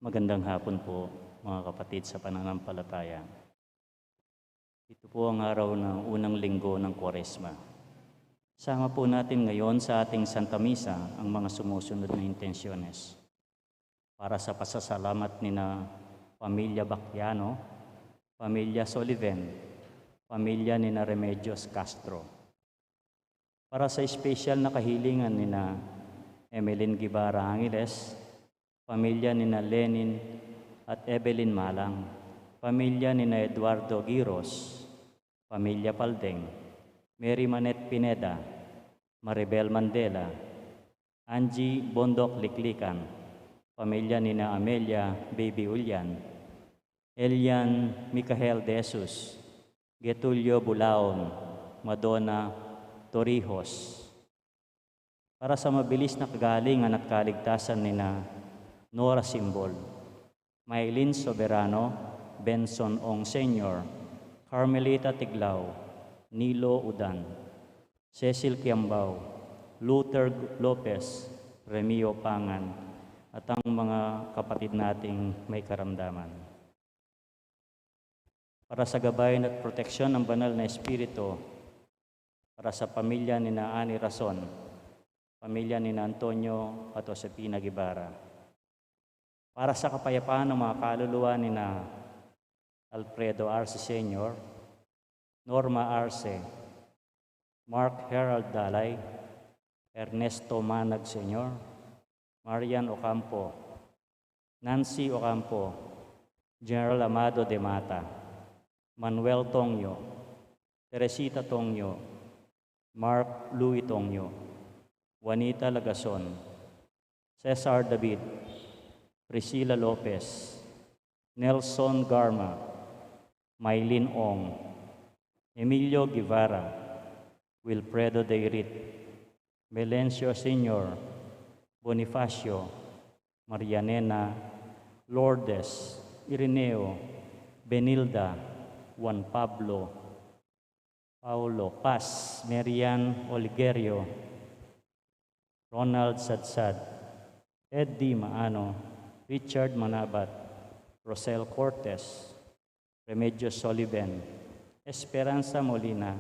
Magandang hapon po mga kapatid sa pananampalataya. Ito po ang araw ng unang linggo ng Kwaresma. Sama po natin ngayon sa ating Santa Misa ang mga sumusunod na intensyones. Para sa pasasalamat ni na Pamilya Bacchiano, Pamilya Soliven, Pamilya ni na Remedios Castro. Para sa espesyal na kahilingan ni na Emeline Guevara Angeles, pamilya ni na Lenin at Evelyn Malang, pamilya ni na Eduardo Giros, pamilya Paldeng, Mary Manette Pineda, Maribel Mandela, Angie Bondok Liklikan, pamilya ni na Amelia Baby Ulyan, Elian Micael De Jesus, Getulio Bulaon, Madonna Torrijos. Para sa mabilis na kagalingan at kaligtasan ni na Nora Simbol, Maylin Soberano, Benson Ong Sr., Carmelita Tiglao, Nilo Udan, Cecil Kiambao, Luther Lopez, Remio Pangan, at ang mga kapatid nating may karamdaman. Para sa gabayan at proteksyon ng banal na Espiritu, para sa pamilya ni na Ani Rason, pamilya ni na Antonio at Josepina Guevara, para sa kapayapaan ng mga kaluluwa ni na Alfredo Arce Sr., Norma Arce, Mark Herald Dalay, Ernesto Manag Sr., Marian Ocampo, Nancy Ocampo, General Amado de Mata, Manuel Tongyo, Teresita Tongyo, Mark Louis Tongyo, Juanita Lagason, Cesar David, Priscilla Lopez, Nelson Garma, Maylin Ong, Emilio Guevara, Wilfredo Deirit, Melencio Sr., Bonifacio, Marianena, Lourdes, Ireneo, Benilda, Juan Pablo, Paulo Paz, Marian Oligerio, Ronald Sadsad, Eddie Maano, Richard Manabat, Rosel Cortez, Remedios Soliven, Esperanza Molina,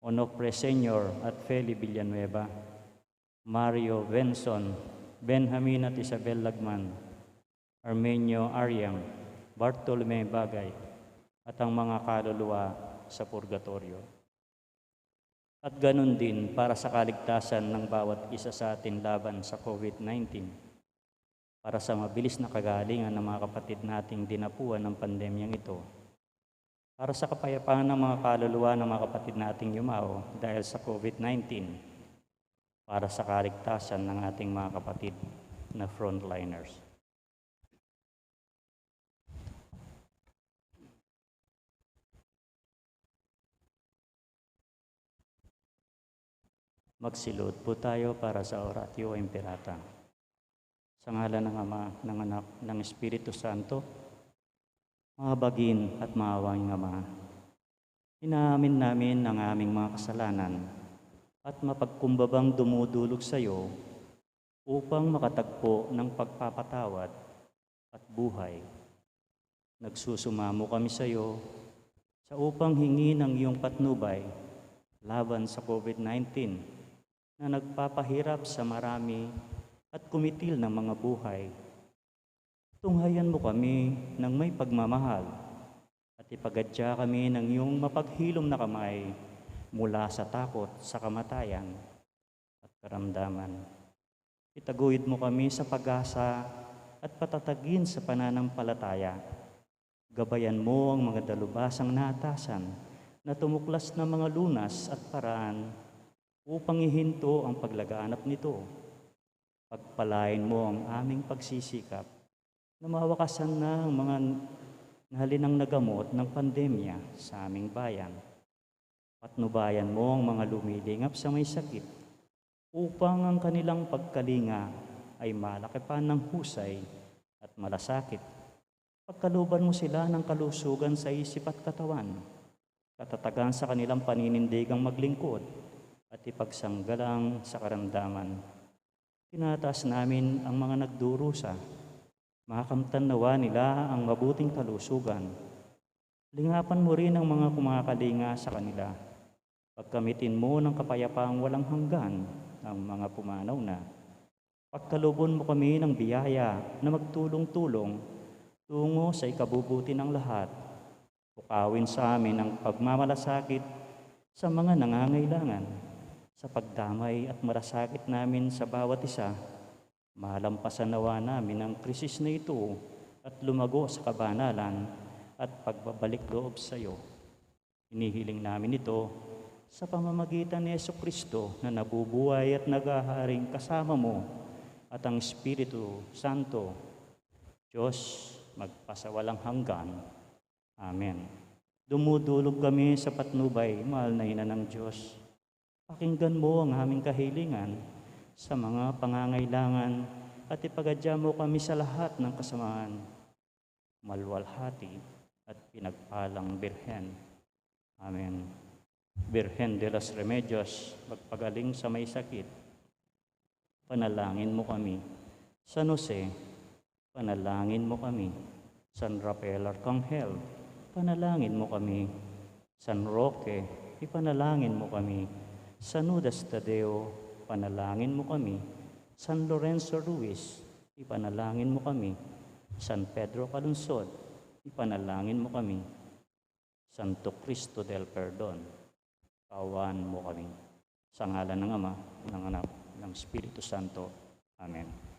Onofre Sr. at Feli Villanueva, Mario Benson, Benjamin at Isabel Lagman, Armenio Ariam, Bartolome Bagay, at ang mga kaluluwa sa purgatorio. At ganun din para sa kaligtasan ng bawat isa sa atin laban sa COVID-19, para sa mabilis na kagalingan ng mga kapatid nating dinapuan ng pandemyang ito, para sa kapayapaan ng mga kaluluwa ng mga kapatid nating yumao dahil sa COVID-19, para sa kaligtasan ng ating mga kapatid na frontliners. Magsilod po tayo para sa Oratio Imperata. Sa ngalan ng Ama, ng Anak, ng Espiritu Santo, mabagin at maawang Ama, inaamin namin ang aming mga kasalanan at mapagkumbabang dumudulog sa iyo upang makatagpo ng pagpapatawad at buhay. Nagsusumamo kami sa iyo sa upang hingi ng iyong patnubay laban sa COVID-19 na nagpapahirap sa marami at kumitil ng mga buhay. Tunghayan mo kami ng may pagmamahal at ipagadya kami ng iyong mapaghilom na kamay mula sa takot sa kamatayan at karamdaman. Itaguyod mo kami sa pag-asa at patatagin sa pananampalataya. Gabayan mo ang mga dalubhasang naatasan na tumuklas ng mga lunas at paraan upang ihinto ang paglaganap nito. Pagpalain mo ang aming pagsisikap na mawakasan na ang mga nahalinang nagamot ng pandemya sa aming bayan. Patnubayan mo ang mga lumilingap sa may sakit upang ang kanilang pagkalinga ay malakipan ng husay at malasakit. Pagkaluban mo sila ng kalusugan sa isip at katawan, katatagan sa kanilang paninindigang maglingkod at ipagsanggalang sa karamdaman. Tinataas namin ang mga nagdurusa Makamtan nawa nila ang mabuting kalusugan. Lingapan mo rin ang mga kumakalinga sa kanila. Pagkamitin mo ng kapayapaang walang hanggan ang mga pumanaw na. Pagkalubon mo kami ng biyaya na magtulong-tulong tungo sa ikabubuti ng lahat. Pukawin sa amin ang pagmamalasakit sa mga nangangailangan, sa pagdamay at marasakit namin sa bawat isa. Malampasan nawa namin ang krisis na ito at lumago sa kabanalan at pagbabalik loob sa iyo. Hinihiling namin ito sa pamamagitan ni Kristo na nabubuhay at naghaharing kasama mo at ang Espiritu Santo, Diyos, magpasawalang hanggan. Amen. Dumudulog kami sa patnubay, mahal na ina ng Diyos. Pakinggan mo ang aming kahilingan sa mga pangangailangan at ipagadya mo kami sa lahat ng kasamaan. Malwalhati at pinagpalang Birhen. Amen. Birhen de los Remedios, magpagaling sa may sakit, panalangin mo kami. San Jose, panalangin mo kami. San Rafael Arcangel, panalangin mo kami. San Roque, ipanalangin mo kami. San Judas Tadeo, panalangin mo kami. San Lorenzo Ruiz, ipanalangin mo kami. San Pedro Calunsod, ipanalangin mo kami. Santo Cristo del Perdon, kaawaan mo kami. Sa ngalan ng Ama, ng Anak, ng Espiritu Santo. Amen.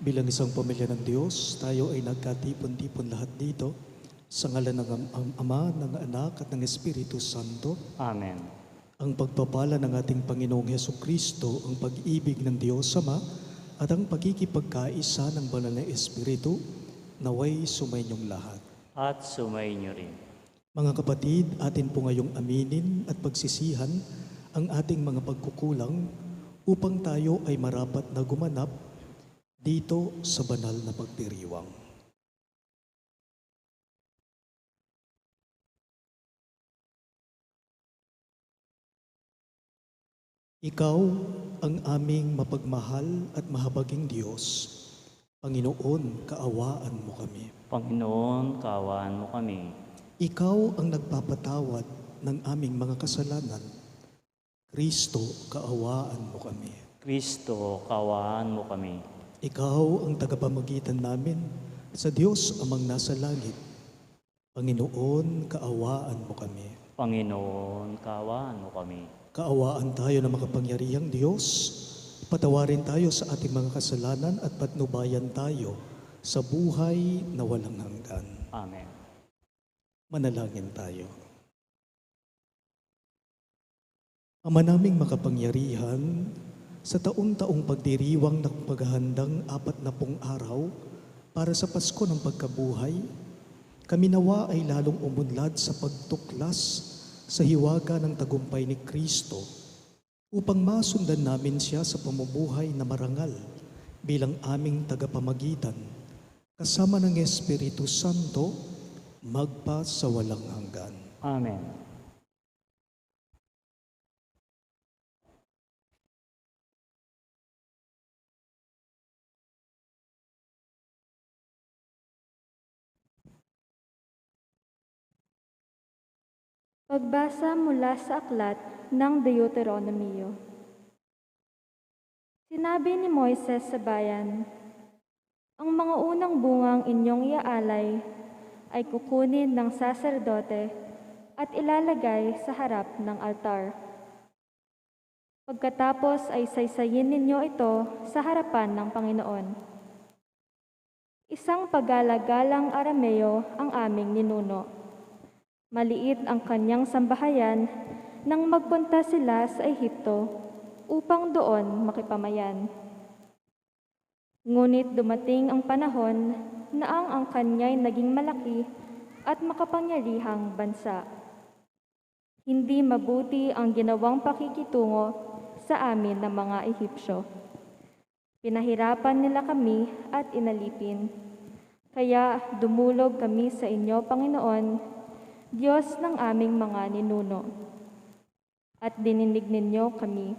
Bilang isang pamilya ng Diyos, tayo ay nagkatipon-tipon lahat dito sa ngalan ng Ama, ng Anak at ng Espiritu Santo. Amen. Ang pagpapala ng ating Panginoong Hesukristo, ang pag-ibig ng Diyos Ama at ang pagkikipagkaisa ng Banal na Espiritu naway sumainyong lahat. At sumainyo rin. Mga kapatid, atin po ngayong aminin at pagsisihan ang ating mga pagkukulang upang tayo ay marapat na gumanap dito sa banal na pagdiriwang. Ikaw ang aming mapagmahal at mahabaging Diyos. Panginoon, kaawaan mo kami. Panginoon, kaawaan mo kami. Ikaw ang nagpapatawad ng aming mga kasalanan. Kristo, kaawaan mo kami. Kristo, kaawaan mo kami. Ikaw ang tagapamagitan namin sa Diyos amang nasa langit. Panginoon, kaawaan mo kami. Panginoon, kaawaan mo kami. Kaawaan tayo ng makapangyarihang Diyos. Patawarin tayo sa ating mga kasalanan at patnubayan tayo sa buhay na walang hanggan. Amen. Manalangin tayo. Ama naming makapangyarihan, sa taong-taong pagdiriwang ng paghahandang 40 araw para sa Pasko ng Pagkabuhay, kami nawa ay lalong umunlad sa pagtuklas sa hiwaga ng tagumpay ni Kristo upang masundan namin siya sa pamumuhay na marangal bilang aming tagapamagitan kasama ng Espiritu Santo magpa sa walang hanggan. Amen. Pagbasa mula sa aklat ng Deuteronomio. Sinabi ni Moises sa bayan, ang mga unang bungang inyong iaalay ay kukunin ng saserdote at ilalagay sa harap ng altar. Pagkatapos ay saysayin ninyo ito sa harapan ng Panginoon. Isang paggalagalang Arameo ang aming ninuno. Maliit ang kanyang sambahayan nang magpunta sila sa Ehipto upang doon makipamayan. Ngunit dumating ang panahon na ang kanya'y naging malaki at makapangyarihang bansa. Hindi mabuti ang ginawang pakikitungo sa amin ng mga Ehipsyo. Pinahirapan nila kami at inalipin. Kaya dumulog kami sa inyo, Panginoon, Diyos ng aming mga ninuno, at dininig ninyo kami.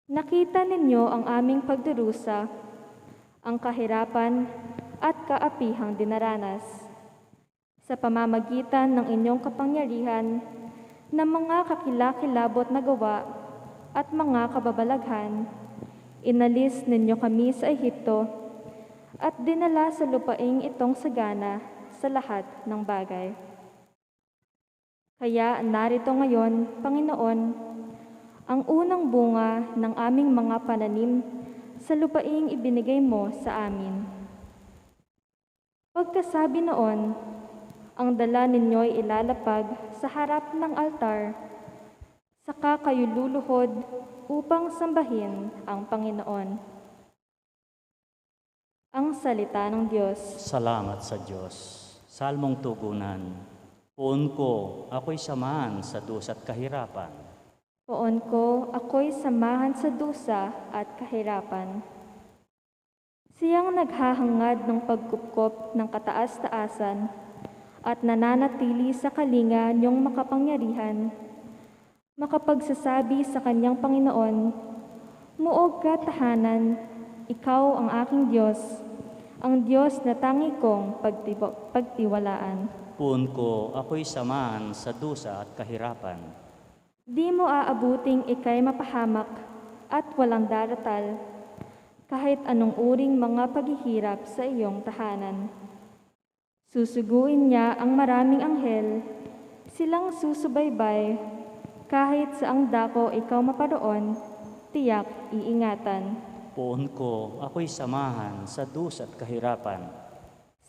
Nakita ninyo ang aming pagdurusa, ang kahirapan at kaapihang dinaranas. Sa pamamagitan ng inyong kapangyarihan na mga kakilakilabot na gawa at mga kababalaghan, inalis ninyo kami sa Ehipto at dinala sa lupaing itong sagana sa lahat ng bagay. Kaya narito ngayon, Panginoon, ang unang bunga ng aming mga pananim sa lupaing ibinigay mo sa amin. Pagkasabi noon, ang dala ninyo'y ilalapag sa harap ng altar, saka kayo luluhod upang sambahin ang Panginoon. Ang salita ng Diyos. Salamat sa Diyos. Salmong tugunan. Poon ko, ako'y samahan sa dusa at kahirapan. Poon ko, ako'y samahan sa dusa at kahirapan. Siyang naghahangad ng pagkupkop ng kataas-taasan at nananatili sa kalinga niyong makapangyarihan, makapagsasabi sa kanyang Panginoon, muog ka tahanan, ikaw ang aking Diyos, ang Diyos na tangi kong pagtiwalaan. Poon ko, ako'y samahan sa dusa at kahirapan. Di mo aabuting ika'y mapahamak at walang daratal, kahit anong uring mga paghihirap sa iyong tahanan. Susuguin niya ang maraming anghel, silang susubaybay, kahit sa ang dako ikaw maparoon, tiyak iingatan. Poon ko, ako'y samahan sa dus at kahirapan.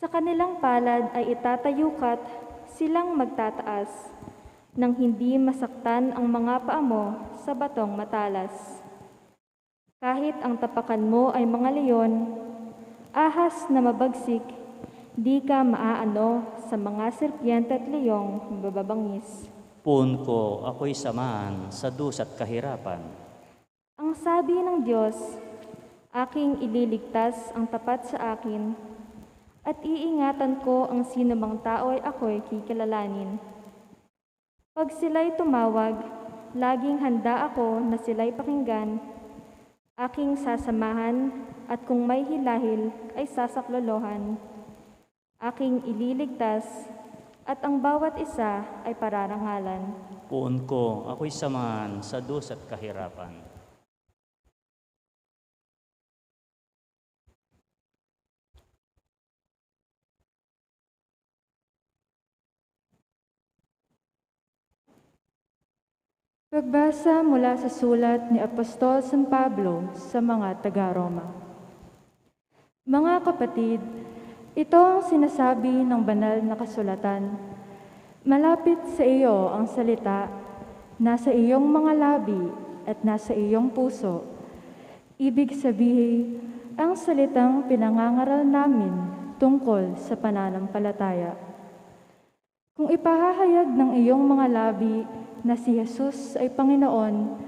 Sa kanilang palad ay itatayukat silang magtataas, nang hindi masaktan ang mga paa mo sa batong matalas. Kahit ang tapakan mo ay mga leon, ahas na mabagsik, di ka maaano sa mga serpiente at leyong bababangis. Poon ko, ako'y samahan sa dus at kahirapan. Ang sabi ng Diyos, aking ililigtas ang tapat sa akin, at iingatan ko ang sinumang tao ay ako'y kikilalanin. Pag sila'y tumawag, laging handa ako na sila'y pakinggan, aking sasamahan at kung may hilahil ay sasaklolohan. Aking ililigtas at ang bawat isa ay pararangalan. Poon ko, ako'y samahan sa dus at kahirapan. Pagbasa mula sa sulat ni Apostol San Pablo sa mga taga-Roma. Mga kapatid, ito ang sinasabi ng banal na kasulatan. Malapit sa iyo ang salita, nasa iyong mga labi at nasa iyong puso. Ibig sabihin, ang salitang pinangangaral namin tungkol sa pananampalataya. Kung ipahahayag ng iyong mga labi na si Jesus ay Panginoon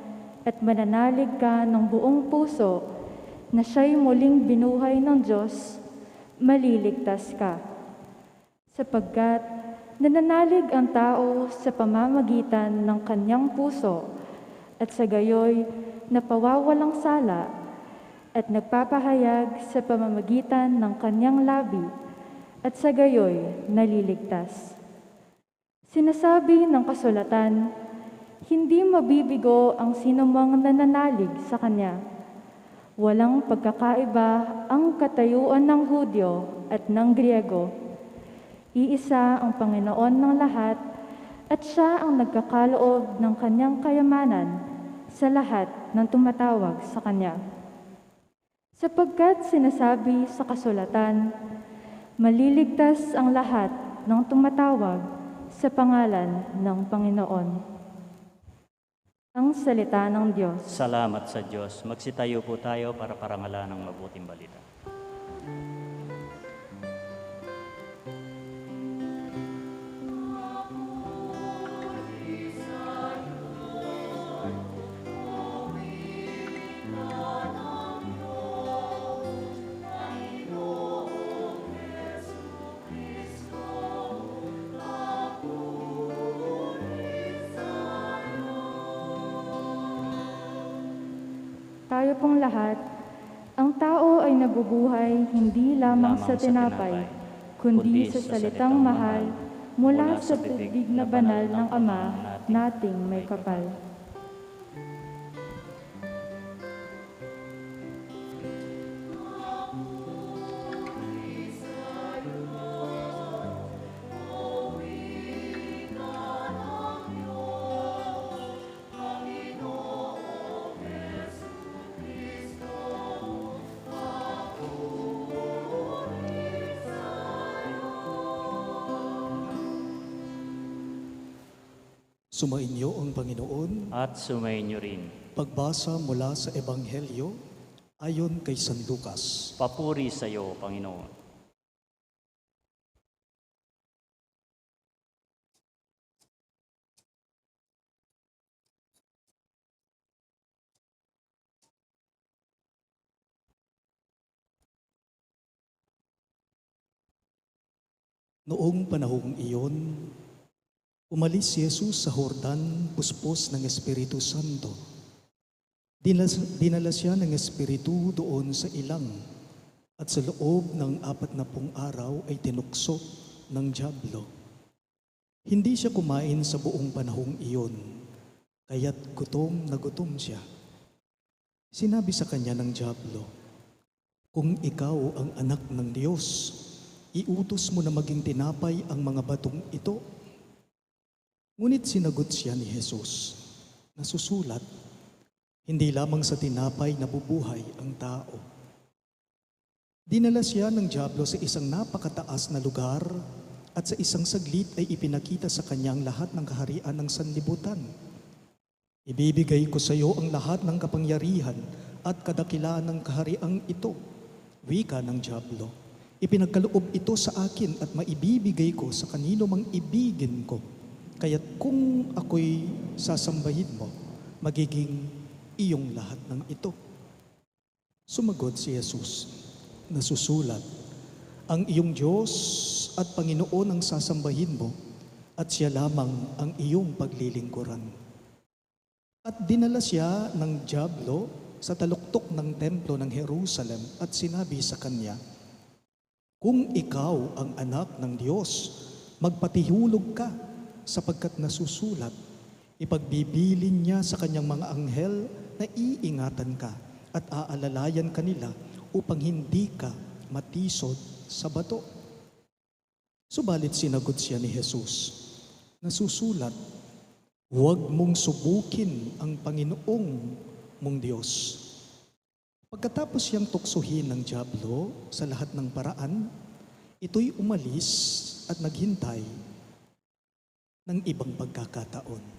at mananalig ka ng buong puso na siya'y muling binuhay ng Diyos, maliligtas ka. Sapagkat nananalig ang tao sa pamamagitan ng kanyang puso at sa gayoy napawawalang sala at nagpapahayag sa pamamagitan ng kanyang labi at sa gayoy naliligtas. Sinasabi ng kasulatan, hindi mabibigo ang sinumang nananalig sa Kanya. Walang pagkakaiba ang katayuan ng Hudyo at ng Griego. Iisa ang Panginoon ng lahat at Siya ang nagkakaloob ng Kanyang kayamanan sa lahat ng tumatawag sa Kanya. Sapagkat sinasabi sa kasulatan, maliligtas ang lahat ng tumatawag sa pangalan ng Panginoon. Ang salita ng Diyos. Salamat sa Diyos. Magsitayo po tayo para parangalan ng mabuting balita. Tayo pong lahat, ang tao ay nabubuhay hindi lamang sa tinapay, kundi sa salitang mahal mula sa bibig na banal ng Ama nating may kapal. Sumainyo ang Panginoon. At sumainyo rin. Pagbasa mula sa Ebanghelyo ayon kay San Lucas. Papuri sa iyo, Panginoon. Noong panahong iyon, umalis si Jesus sa Jordan, puspos ng Espiritu Santo. Dinala siya ng Espiritu doon sa ilang, at sa loob ng 40 araw ay tinukso ng dyablo. Hindi siya kumain sa buong panahong iyon, kaya't gutom na gutom siya. Sinabi sa kanya ng dyablo, "Kung ikaw ang anak ng Diyos, iutos mo na maging tinapay ang mga batong ito." Ngunit sinagot siya ni Jesus, nasusulat, Hindi lamang sa tinapay nabubuhay ang tao. Dinala siya ng dyablo sa isang napakataas na lugar at sa isang saglit ay ipinakita sa kanyang lahat ng kaharian ng sanlibutan. Ibibigay ko sa iyo ang lahat ng kapangyarihan at kadakilaan ng kahariang ito, wika ng dyablo. Ipinagkaloob ito sa akin at maibibigay ko sa kanino mang ibigin ko. Kaya't kung ako'y sasambahin mo, magiging iyong lahat ng ito. Sumagot si Jesus, nasusulat, ang iyong Diyos at Panginoon ang sasambahin mo at siya lamang ang iyong paglilingkuran. At dinala siya ng dyablo sa taluktok ng templo ng Jerusalem at sinabi sa kanya, kung ikaw ang anak ng Diyos, magpatihulog ka sapagkat nasusulat, ipagbibilin niya sa kanyang mga anghel na iingatan ka at aalalayan kanila upang hindi ka matisod sa bato. Subalit sinagot siya ni Jesus, nasusulat, huwag mong subukin ang Panginoong mong Diyos. Pagkatapos siyang tuksohin ng dyablo sa lahat ng paraan, ito'y umalis at naghintay ng ibang pagkakataon.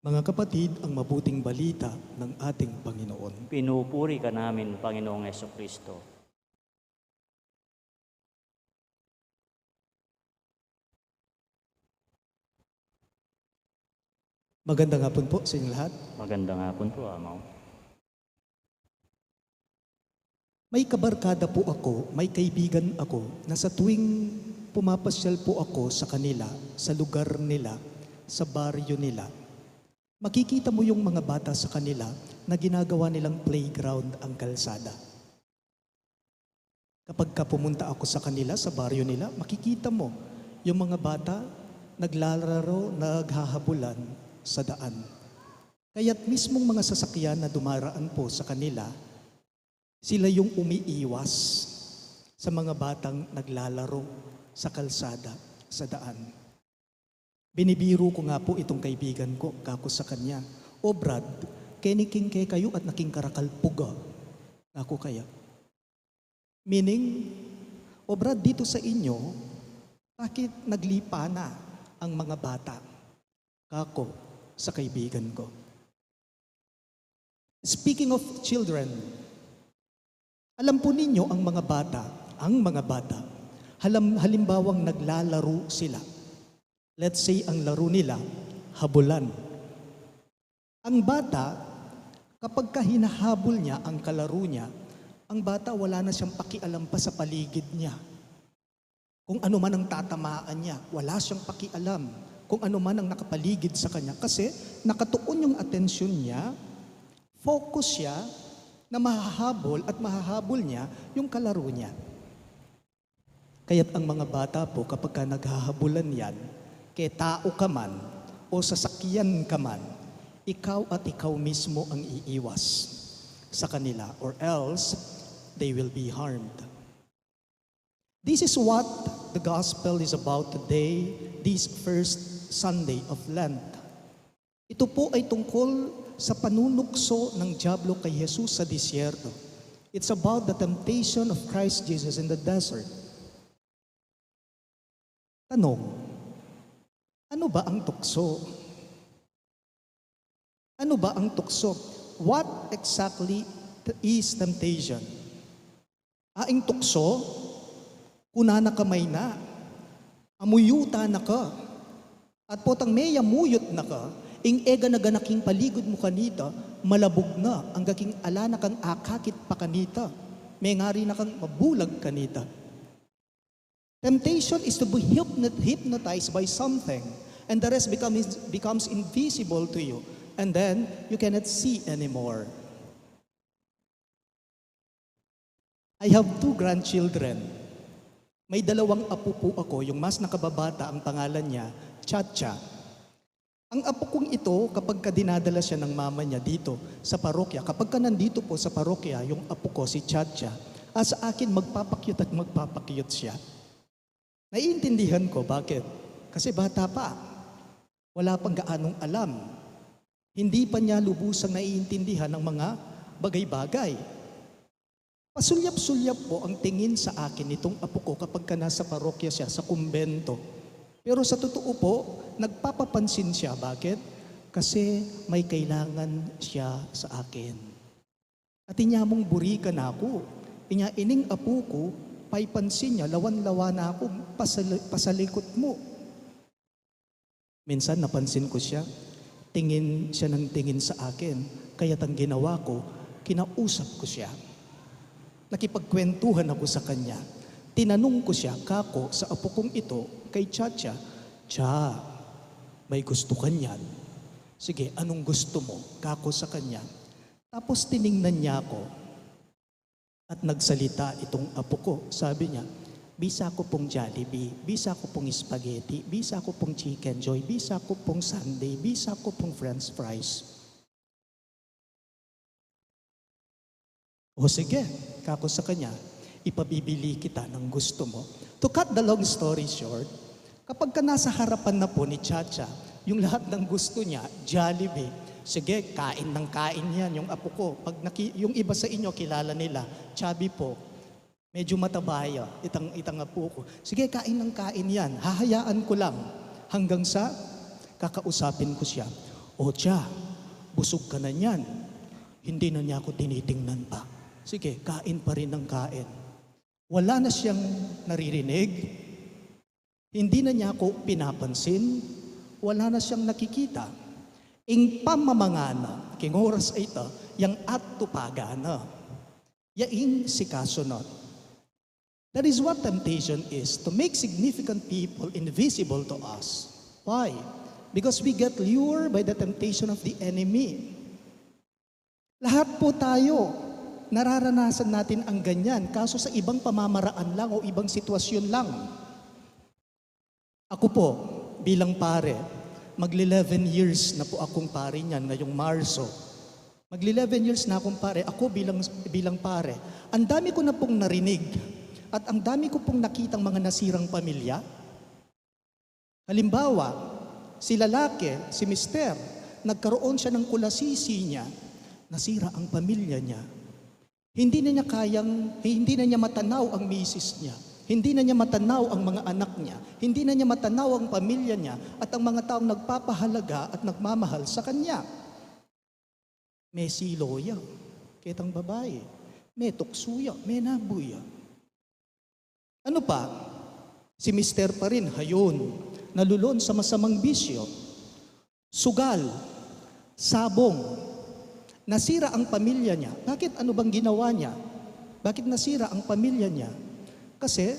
Mga kapatid, ang mabuting balita ng ating Panginoon. Pinupuri ka namin, Panginoong Hesukristo. Magandang hapon po sa inyong lahat. Magandang hapon po, Amaw. May kabarkada po ako, may kaibigan ako na sa tuwing pumapasyal po ako sa kanila, sa lugar nila, sa baryo nila, makikita mo yung mga bata sa kanila na ginagawa nilang playground ang kalsada. Kapag pumunta ako sa kanila, sa baryo nila, makikita mo yung mga bata naglalaro, naghahabulan sa daan. Kaya't mismong mga sasakyan na dumaraan po sa kanila, sila yung umiiwas sa mga batang naglalaro sa kalsada, sa daan. Binibiro ko nga po itong kaibigan ko, kako sa kanya, o Brad, keniking kayo at naking karakalpuga. Ako kaya. Meaning, o Brad, dito sa inyo, bakit naglipa na ang mga bata? Kako sa kaibigan ko. Speaking of children, alam po ninyo ang mga bata, halimbawang naglalaro sila. Let's say ang laro nila, habulan. Ang bata, kapag hinahabol niya ang kalaro niya, ang bata wala na siyang pakialam pa sa paligid niya. Kung ano man ang tatamaan niya, wala siyang pakialam. Kung ano man ang nakapaligid sa kanya. Kasi nakatuon yung atensyon niya, focus siya, na mahahabol at mahahabol niya yung kalaro niya. Kaya't ang mga bata po kapag ka naghahabulan yan, kay tao ka man o sasakyan ka man, ikaw at ikaw mismo ang iiwas sa kanila or else they will be harmed. This is what the gospel is about today, this first Sunday of Lent. Ito po ay tungkol sa panunukso ng dyablo kay Jesus sa disyerto. It's about the temptation of Christ Jesus in the desert. Tanong, ano ba ang tukso? Ano ba ang tukso? What exactly is temptation? Aing tukso, kuna na kamay na, amuyuta na ka, at potang may amuyot na ka, ing ega na ganaking paligod mo kanita, malabog na, ang gaking ala na kang akakit pa kanita, may ngari na kang mabulag kanita. Temptation is to be hypnotized by something, and the rest becomes invisible to you, and then you cannot see anymore. I have 2 grandchildren. May 2 apo po ako, yung mas nakababata, ang pangalan niya, Chacha. Ang apo kong ito, kapag ka dinadala siya ng mama niya dito sa parokya, kapag ka nandito po sa parokya, yung apo ko, si Chacha, sa akin magpapakyut at magpapakyut siya. Naiintindihan ko, bakit? Kasi bata pa. Wala pang gaanong alam Hindi pa niya lubusang naiintindihan ang mga bagay-bagay. Pasulyap-sulyap po ang tingin sa akin nitong apo ko kapag ka nasa parokya siya, sa kumbento. Pero sa totoo po, nagpapapansin siya. Bakit? Kasi may kailangan siya sa akin. At inyamong burikan ako. Ining apo ko, paipansin niya, lawan-lawa na ako, pasalikot mo. Minsan napansin ko siya, tingin siya ng tingin sa akin. Kaya't ang ginawa ko, kinausap ko siya. Nakipagkwentuhan ako sa kanya. Tinanong ko siya, kako, sa apo kong ito, kay Chacha, Cha, may gusto ka niyan? Sige, anong gusto mo? Kako sa kanya. Tapos tiningnan niya ako at nagsalita itong apo ko. Sabi niya, bisa ko pong Jollibee, bisa ko pong spaghetti, bisa ko pong chicken joy, bisa ko pong sundae, bisa ko pong french fries. O sige, kako sa kanya, ipabibili kita ng gusto mo. To cut the long story short, kapag ka nasa harapan na po ni Chacha, yung lahat ng gusto niya, Jollibee, sige, kain ng kain yan, yung apo ko. Yung iba sa inyo, kilala nila, chubby po, medyo matabaya, itang apo ko. Sige, kain ng kain yan, hahayaan ko lang. Hanggang sa kakausapin ko siya, O Cha, busog ka na yan. Hindi na niya ako tinitingnan pa. Sige, kain pa rin ng kain. Wala na siyang naririnig. Hindi na niya ako pinapansin. Wala na siyang nakikita. Ing pamamangana, king oras ay ito, yang atto pagana. Yaing sikasunod. That is what temptation is, to make significant people invisible to us. Why? Because we get lured by the temptation of the enemy. Lahat po tayo, nararanasan natin ang ganyan, kaso sa ibang pamamaraan lang o ibang sitwasyon lang. Ako po, bilang pare, magli-11 years na po akong pare niyan ngayong Marso. Magli-11 years na akong pare, ako bilang pare. Ang dami ko na pong narinig at ang dami ko pong nakitang mga nasirang pamilya. Halimbawa, si lalaki, si mister, nagkaroon siya ng kulasisi niya, nasira ang pamilya niya. Hindi na niya matanaw ang misis niya. Hindi na niya matanaw ang mga anak niya. Hindi na niya matanaw ang pamilya niya at ang mga taong nagpapahalaga at nagmamahal sa kanya. May siloya, ketang babae. May tuksuya, may nabuya. Ano pa? Si mister pa rin, hayon, nalulon sa masamang bisyo. Sugal, sabong, nasira ang pamilya niya. Bakit? Ano bang ginawa niya? Bakit nasira ang pamilya niya? Kasi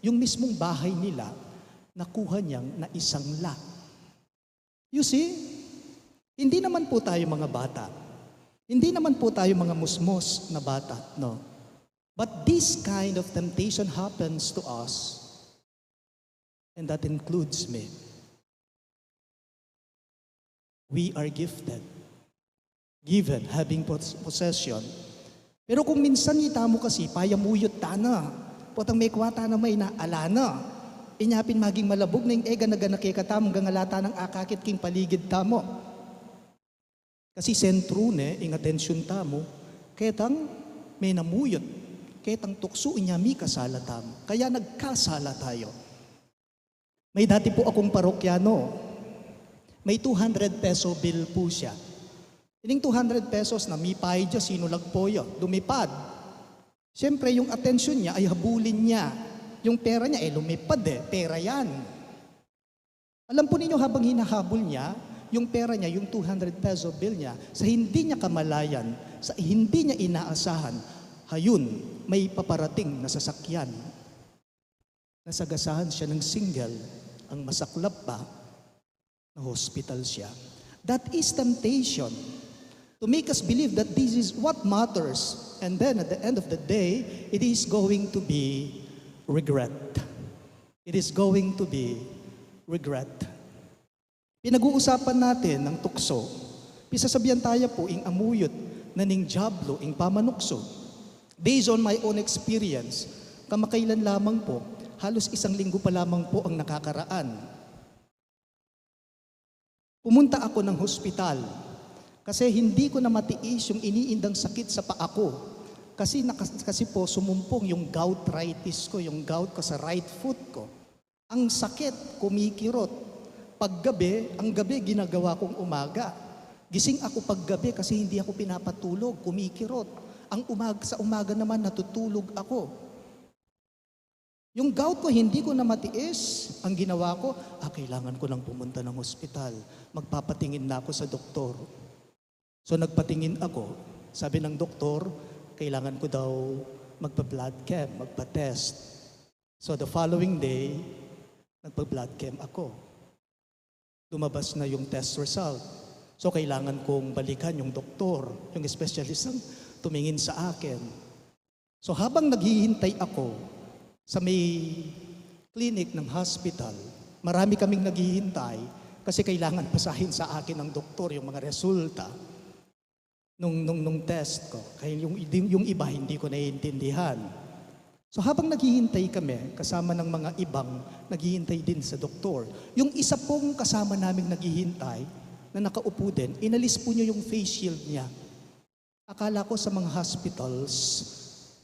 yung mismong bahay nila, nakuha niyang na isang lot. You see, hindi naman po tayo mga bata. Hindi naman po tayo mga musmos na bata. No. But this kind of temptation happens to us. And that includes me. We are gifted. Given, having possession. Pero kung minsan kita mo kasi, payamuyot ta na. Potang may kwata na may naala na. Inyapin maging malabog na yung ega na ganakikatam hanggang alata ng akakit king paligid tamo. Kasi sentrune, ing atensyon tamo, ketang may namuyot, ketang tukso inyami kasala tamo. Kaya nagkasala tayo. May dati po akong parokyano. May 200 peso bill po siya. Ining 200 pesos na mipay dya, sinulag po yun, lumipad. Siyempre, yung atensyon niya ay habulin niya. Yung pera niya, lumipad pera yan. Alam po ninyo, habang hinahabol niya, yung pera niya, yung 200 peso bill niya, sa hindi niya kamalayan, sa hindi niya inaasahan, hayun, may paparating na sasakyan. Nasagasahan siya ng single, ang masaklap pa, na hospital siya. That is temptation. To make us believe that this is what matters. And then at the end of the day, it is going to be regret. It is going to be regret. Pinag-uusapan natin ng tukso. Pisasabihan tayo po, ing amuyot, na ning jablo, ing pamanukso. Based on my own experience, kamakailan lamang po, halos 1 linggo pa lamang po ang nakakaraan. Pumunta ako ng hospital. Kasi hindi ko na matiis yung iniindang sakit sa paa ko. Kasi po sumumpong yung goutritis ko, yung gout ko sa right foot ko. Ang sakit, kumikirot. Paggabi, ang gabi ginagawa kong umaga. Gising ako paggabi kasi hindi ako pinapatulog, kumikirot. Sa umaga naman natutulog ako. Yung gout ko, hindi ko na matiis. Ang ginawa ko, kailangan ko lang pumunta ng ospital. Magpapatingin na ako sa doktor. So nagpatingin ako. Sabi ng doktor, kailangan ko daw magpa-blood chem, magpa-test. So the following day, nagpa-blood chem ako. Lumabas na yung test result. So kailangan kong balikan yung doktor, yung specialist ang tumingin sa akin. So habang naghihintay ako sa may clinic ng hospital, marami kaming naghihintay kasi kailangan pasahin sa akin ng doktor yung mga resulta nung test ko. Kaya yung iba hindi ko naiintindihan. So habang naghihintay kami, kasama ng mga ibang naghihintay din sa doktor, yung isa pong kasama naming naghihintay na nakaupo din, inalis po niya yung face shield niya. Akala ko sa mga hospitals,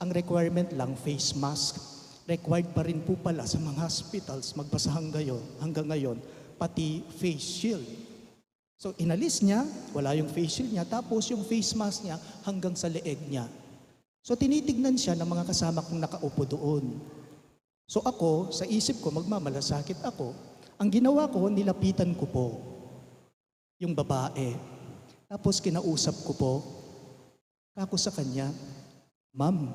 ang requirement lang face mask. Required pa rin po pala sa mga hospitals magbasa hanggang ngayon, pati face shield. So inalis niya, wala yung face shield niya, tapos yung face mask niya hanggang sa leeg niya. So tinitignan siya ng mga kasama kong nakaupo doon. So ako, sa isip ko, magmamalasakit ako. Ang ginawa ko, nilapitan ko po yung babae. Tapos kinausap ko po, kako sa kanya, "Ma'am,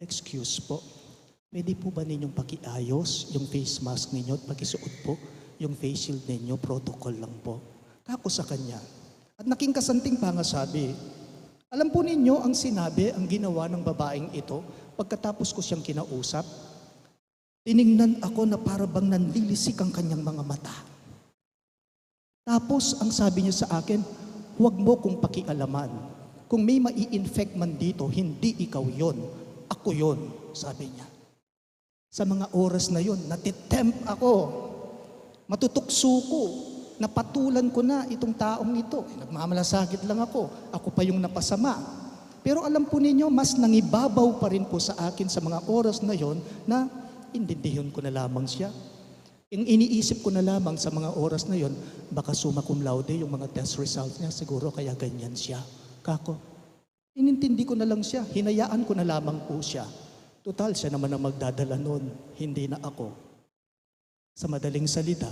excuse po, pwede po ba ninyong pakiayos yung face mask ninyo at pakisuot po yung face shield ninyo, protocol lang po." Kako sa kanya. At naking kasanting pa nga sabi, alam po ninyo ang sinabi, ang ginawa ng babaeng ito, pagkatapos ko siyang kinausap, tiningnan ako na para bang nanlilisik ang kanyang mga mata. Tapos ang sabi niya sa akin, "Huwag mo kong pakialaman. Kung may mai-infect man dito, hindi ikaw yon, ako yon," sabi niya. Sa mga oras na yon, natitempt ako. Matutukso ko. Napatulan ko na itong taong ito. Nagmamalasakit lang ako. Ako pa yung napasama. Pero alam po ninyo, mas nangibabaw pa rin po sa akin sa mga oras na yon na intindihin ko na lamang siya. Yung iniisip ko na lamang sa mga oras na yon, baka summa cum laude yung mga test results niya, siguro kaya ganyan siya. Kako, inintindi ko na lang siya, hinayaan ko na lamang po siya. Total, siya naman ang magdadala nun, hindi na ako. Sa madaling salita,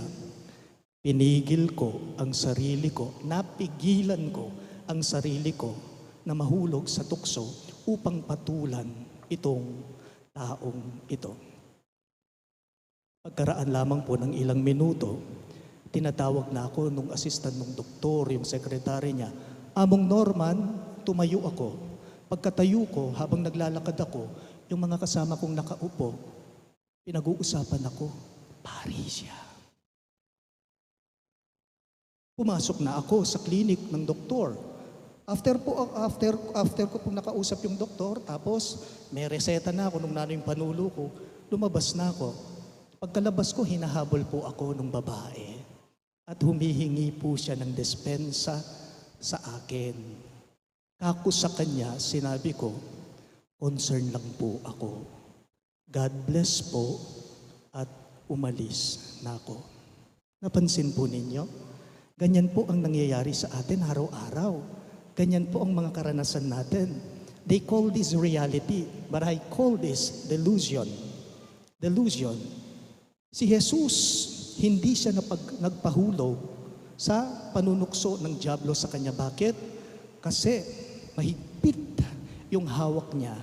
pinigil ko ang sarili ko, napigilan ko ang sarili ko na mahulog sa tukso upang patulan itong taong ito. Pagkaraan lamang po ng ilang minuto, tinatawag na ako nung assistant ng doktor, yung sekretary niya. "Among Norman, tumayo ako. Pagkatayo ko, habang naglalakad ako, yung mga kasama kong nakaupo, pinag-uusapan ako, pari siya." Pumasok na ako sa clinic ng doktor. After ko pong nakausap yung doktor, tapos may reseta na ako nung nano yung panulo ko, lumabas na ako. Pagkalabas ko, hinahabol po ako ng babae at humihingi po siya ng despensa sa akin. Kako sa kanya, sinabi ko, "Concern lang po ako. God bless po," at umalis na ako. Napansin po ninyo? Ganyan po ang nangyayari sa atin araw-araw. Ganyan po ang mga karanasan natin. They call this reality, but I call this delusion. Delusion. Si Jesus, hindi siya nagpahulog sa panunukso ng dyablo sa kanya. Bakit? Kasi mahigpit yung hawak niya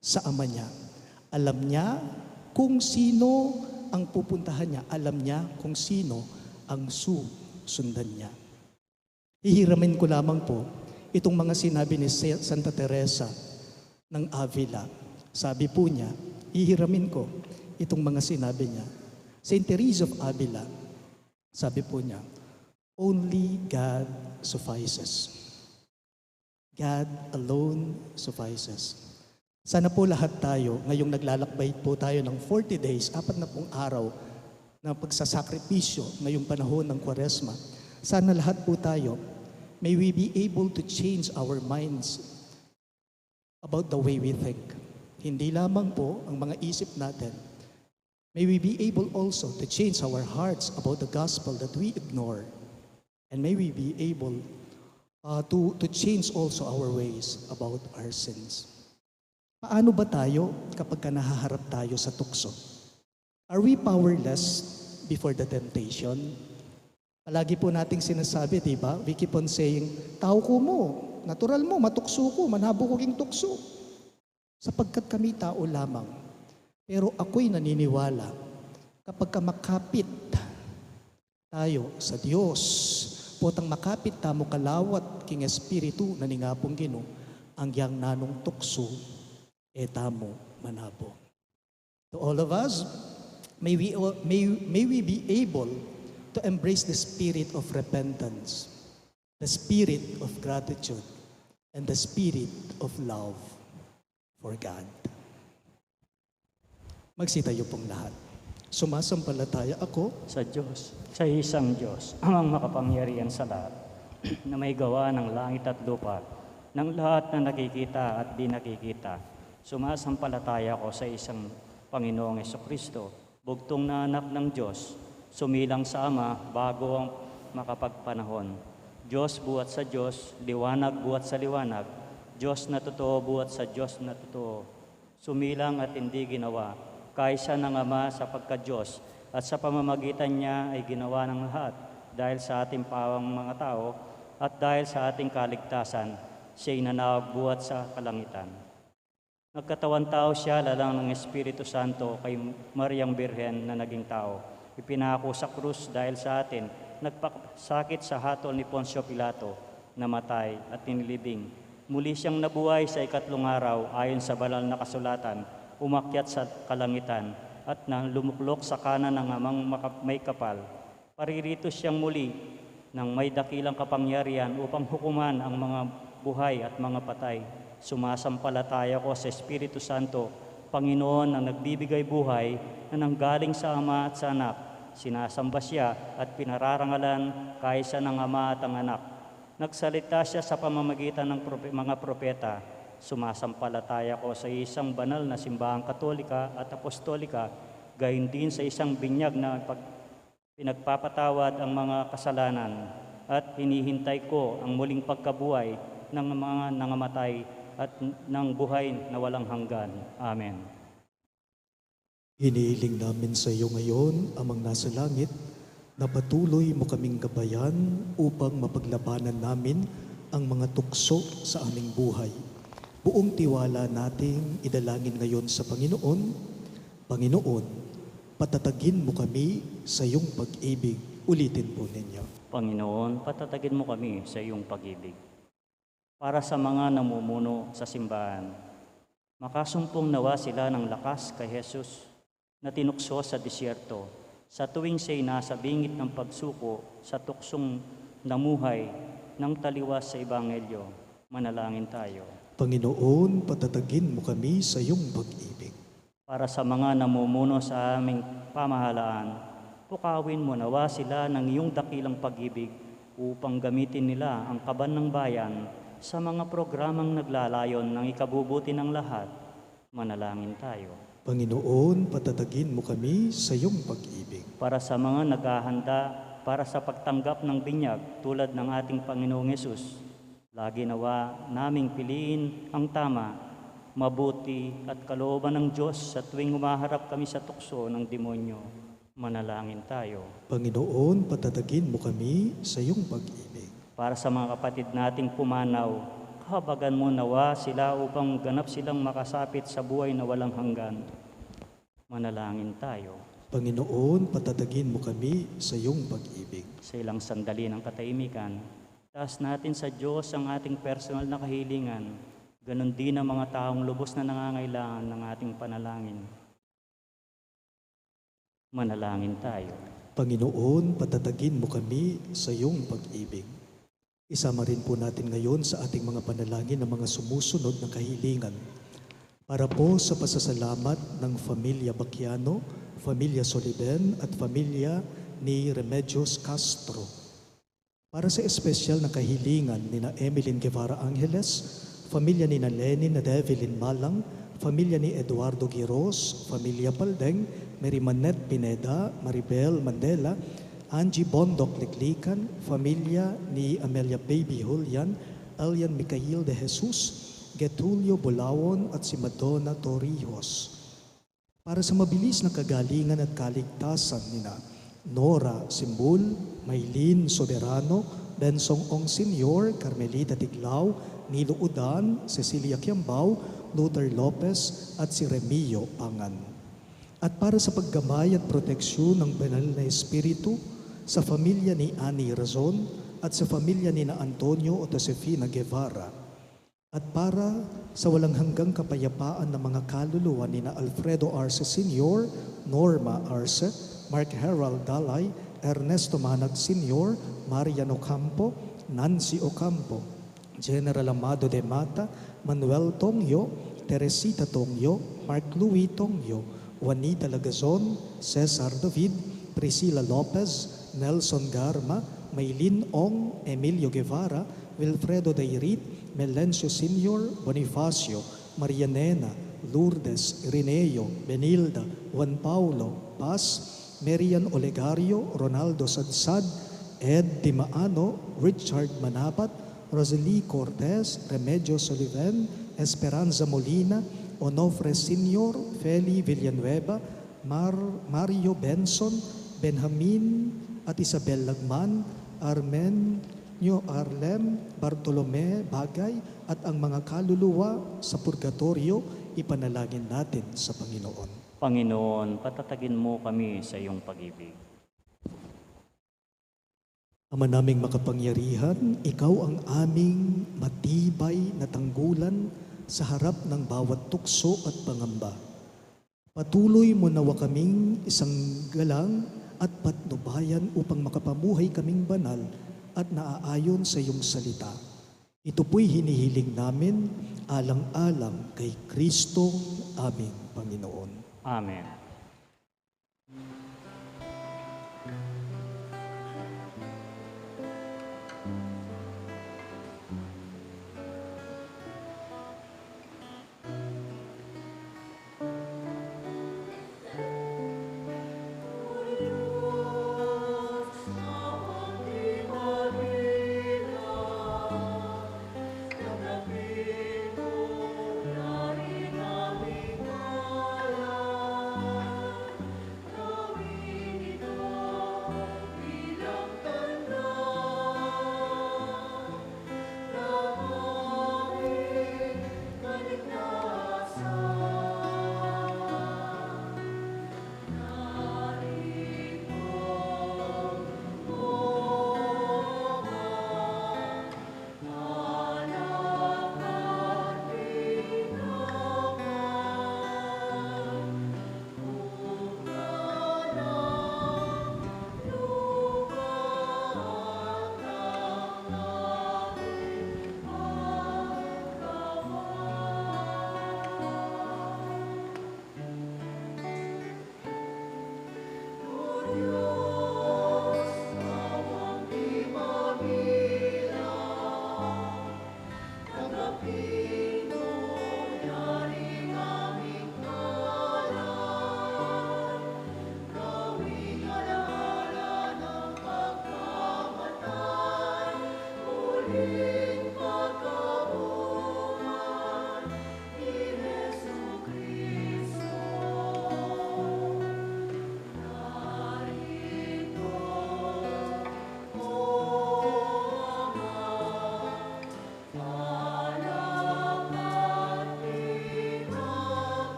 sa ama niya. Alam niya kung sino ang pupuntahan niya. Alam niya kung sino ang susundan niya. Hihiramin ko lamang po itong mga sinabi ni Santa Teresa ng Avila. Sabi po niya, hihiramin ko itong mga sinabi niya. Saint Teresa of Avila, sabi po niya, "Only God suffices. God alone suffices." Sana po lahat tayo, ngayong naglalakbay po tayo ng 40 days, 40 araw na pagsasakripisyo ngayong panahon ng Kwaresma, sana lahat po tayo May we be able to change our minds about the way we think. Hindi lamang po ang mga isip natin. May we be able also to change our hearts about the gospel that we ignore. And may we be able to change also our ways about our sins. Paano ba tayo kapag nahaharap tayo sa tukso? Are we powerless before the temptation? Palagi po nating sinasabi, di ba? We keep on saying, tao ko mo, natural mo, matukso ko, manhabo ko king tukso. Sapagkat kami tao lamang. Pero ako'y naniniwala, kapag makapit tayo sa Diyos, potang makapit tamo kalawat king Espiritu na ningapong Ginoo, ang yang nanong tukso, tamo manabo. To all of us, may we be able to embrace the spirit of repentance, the spirit of gratitude, and the spirit of love for God. Magsitayo pong lahat. Sumasampalataya ako Sa Diyos, sa isang Diyos, ang makapangyarihan sa lahat, na may gawa ng langit at lupa, ng lahat na nakikita at di nakikita. Sumasampalataya ko sa isang Panginoong Hesukristo, bugtong na anak ng Diyos, sumilang sa Ama bago ang makapagpanahon. Diyos buhat sa Diyos, liwanag buhat sa liwanag, Diyos na totoo buhat sa Diyos na totoo. Sumilang at hindi ginawa, kaysa ng Ama sa pagka-Diyos, at sa pamamagitan niya ay ginawa ng lahat, dahil sa ating pawang mga tao, at dahil sa ating kaligtasan, siya'y nanawag buhat sa kalangitan. Nagkatawan tao siya lalang ng Espiritu Santo kay Mariang Birhen na naging tao. Ipinako sa krus dahil sa atin, nagpakasakit sa hatol ni Poncio Pilato, namatay at tinilibing. Muli siyang nabuhay sa ikatlong araw ayon sa banal na kasulatan, umakyat sa kalangitan at lumuklok sa kanan ng Amang may kapal. Paririto siyang muli ng may dakilang kapangyarihan upang hukuman ang mga buhay at mga patay. Sumasampalataya ko sa Espiritu Santo, Panginoon ang nagbibigay buhay na nanggaling sa Ama at sa Anak. Sinasamba siya at pinararangalan kaysa ng Ama at ang Anak. Nagsalita siya sa pamamagitan ng mga propeta. Sumasampalataya ko sa isang banal na simbahang katolika at apostolika, gayon din sa isang binyag na pinagpapatawad ang mga kasalanan, at hinihintay ko ang muling pagkabuhay ng mga nangamatay at ng buhay na walang hanggan. Amen. Hinihiling namin sa iyo ngayon, Amang nasa langit, na patuloy mo kaming gabayan upang mapaglabanan namin ang mga tukso sa aming buhay. Buong tiwala nating idalangin ngayon sa Panginoon. Panginoon, patatagin mo kami sa iyong pag-ibig. Ulitin po ninyo. Panginoon, patatagin mo kami sa iyong pag-ibig. Para sa mga namumuno sa simbahan, makasumpong nawa sila ng lakas kay Jesus na tinukso sa disyerto, sa tuwing siya'y nasa bingit ng pagsuko sa tuksong namuhay ng taliwas sa Ebanghelyo. Manalangin tayo. Panginoon, patatagin mo kami sa iyong pag-ibig. Para sa mga namumuno sa aming pamahalaan, pukawin mo nawa sila ng iyong dakilang pag-ibig upang gamitin nila ang kaban ng bayan sa mga programang naglalayon ng ikabubuti ng lahat. Manalangin tayo. Panginoon, patatagin mo kami sa iyong pag-ibig. Para sa mga naghahanda para sa pagtanggap ng binyag tulad ng ating Panginoong Yesus, lagi nawa naming piliin ang tama, mabuti at kalooban ng Diyos sa tuwing humaharap kami sa tukso ng demonyo. Manalangin tayo. Panginoon, patatagin mo kami sa iyong pag-ibig. Para sa mga kapatid nating pumanaw, kahabagan mo nawa sila upang ganap silang makasapit sa buhay na walang hanggan. Manalangin tayo. Panginoon, patatagin mo kami sa iyong pag-ibig. Sa ilang sandali ng katahimikan, taas natin sa Diyos ang ating personal na kahilingan, ganon din ang mga taong lubos na nangangailangan ng ating panalangin. Manalangin tayo. Panginoon, patatagin mo kami sa iyong pag-ibig. Isama rin po natin ngayon sa ating mga panalangin ng mga sumusunod na kahilingan para po sa pasasalamat ng Familia Bacchiano, Familia Soliben at Familia ni Remedios Castro. Para sa espesyal na kahilingan ni na Emeline Guevara Angeles, pamilya ni na Lenin na Develin Malang, pamilya ni Eduardo Giros, pamilya Paldeng, Mary Manette Pineda, Maribel Mandela, Angie Bondok Liklikan, pamilya ni Amelia Baby Julian, Elian Micael de Jesus, Getulio Bulawon at si Madonna Torrijos. Para sa mabilis na kagalingan at kaligtasan ni na Nora Simbul, Maylin Soberano, Bensong Ong Senior, Carmelita Tiglao, Nilo Udan, Cecilia Kiambao, Luther Lopez at si Remio Pangan. At para sa paggamay at proteksyon ng banal na espiritu sa pamilya ni Annie Razon at sa pamilya ni na Antonio o Josefina Guevara. At para sa walang hanggang kapayapaan ng mga kaluluwa ni na Alfredo Arce Sr., Norma Arce, Mark Harold Dalay, Ernesto Manag Sr., Marian Ocampo, Nancy Ocampo, General Amado de Mata, Manuel Tongyo, Teresita Tongyo, Mark Louis Tongyo, Juanita Lagazon, Cesar David, Priscilla Lopez, Nelson Garma, Maylin Ong, Emilio Guevara, Wilfredo Dairit, Melencio Sr., Bonifacio, Maria Nena, Lourdes, Irineo, Benilda, Juan Paulo, Paz, Marian Olegario, Ronaldo Sadsad, Ed Dimaano, Richard Manabat, Rosalie Cortez, Remedios Oliven, Esperanza Molina, Onofre Sr., Feli Villanueva, Mario Benson, Benjamin at Isabel Lagman, Armen Nyo Arlem, Bartolome Bagay at ang mga kaluluwa sa purgatorio, ipanalangin natin sa Panginoon. Panginoon, patatagin mo kami sa iyong pag-ibig. Ama naming makapangyarihan, ikaw ang aming matibay na tanggulan sa harap ng bawat tukso at pangamba. Patuloy mo nawa kaming isang galang at patnubayan upang makapamuhay kaming banal at naaayon sa iyong salita. Ito po'y hinihiling namin alang-alang kay Kristong aming Panginoon. Amen.